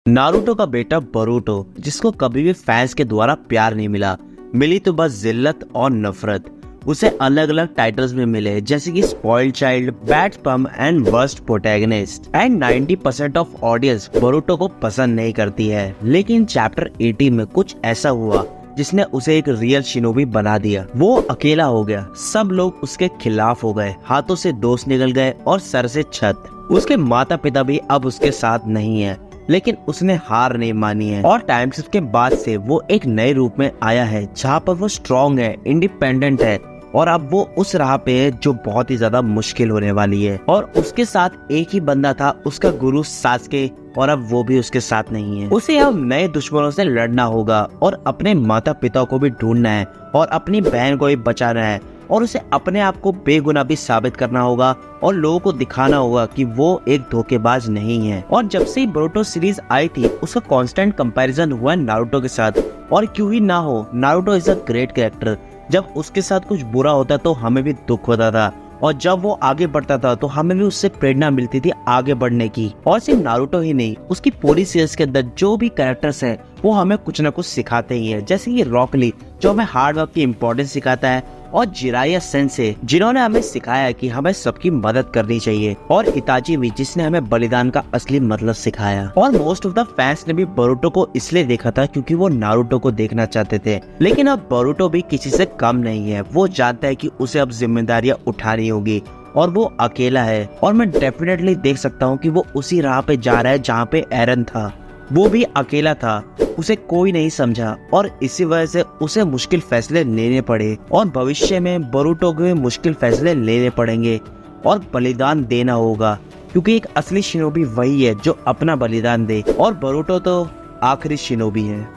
Naruto का बेटा Boruto, जिसको कभी भी फैंस के द्वारा प्यार नहीं मिला, मिली तो बस जिल्लत और नफरत। उसे अलग अलग टाइटल्स में मिले, जैसे कि spoiled child, bad sperm and worst protagonist. And 90% of audience Boruto को पसंद नहीं करती है। लेकिन चैप्टर 80 में कुछ ऐसा हुआ जिसने उसे एक रियल शिनोबी बना दिया। वो अकेला हो गया, सब लोग उसके खिलाफ हो गए, हाथों से दोस्त निकल गए और सर से छत। उसके माता पिता भी अब उसके साथ नहीं है, लेकिन उसने हार नहीं मानी है। और टाइम स्लिप के बाद से वो एक नए रूप में आया है, जहाँ पर वो स्ट्रॉन्ग है, इंडिपेंडेंट है, और अब वो उस राह पे है जो बहुत ही ज्यादा मुश्किल होने वाली है। और उसके साथ एक ही बंदा था, उसका गुरु सास्के, और अब वो भी उसके साथ नहीं है। उसे अब नए दुश्मनों से लड़ना होगा और अपने माता पिता को भी ढूंढना है और अपनी बहन को भी बचाना है, और उसे अपने आप को बेगुनाह भी साबित करना होगा और लोगों को दिखाना होगा कि वो एक धोखेबाज नहीं है। और जब से बोरुटो सीरीज आई थी, उसका कांस्टेंट कंपैरिजन हुआ है नारुतो के साथ। और क्यों ही ना हो, Naruto is a great character. जब उसके साथ कुछ बुरा होता तो हमें भी दुख होता था, और जब वो आगे बढ़ता था तो हमें भी उससे प्रेरणा मिलती थी आगे बढ़ने की। और सिर्फ नारुतो ही नहीं, उसकी पूरी सीरीज के अंदर जो भी कैरेक्टर्स हैं वो हमें कुछ न कुछ सिखाते ही है। जैसे कि रॉक ली, जो हमें हार्ड वर्क की इम्पोर्टेंस सिखाता है, और जिराया सेंसे, जिन्होंने हमें सिखाया कि हमें सबकी मदद करनी चाहिए, और इताची भी, जिसने हमें बलिदान का असली मतलब सिखाया। और मोस्ट ऑफ द फैंस ने भी बोरुटो को इसलिए देखा था क्योंकि वो नारुतो को देखना चाहते थे। लेकिन अब बोरुटो भी किसी से कम नहीं है। वो जानता है कि उसे अब जिम्मेदारियां उठानी होगी, और वो अकेला है। और मैं डेफिनेटली देख सकता हूँ कि वो उसी राह पे जा रहा है जहाँ पे एरन था। वो भी अकेला था, उसे कोई नहीं समझा, और इसी वजह से उसे मुश्किल फैसले लेने पड़े। और भविष्य में बोरुटो को भी मुश्किल फैसले लेने पड़ेंगे और बलिदान देना होगा, क्योंकि एक असली शिनोबी वही है जो अपना बलिदान दे, और बोरुटो तो आखिरी शिनोबी है।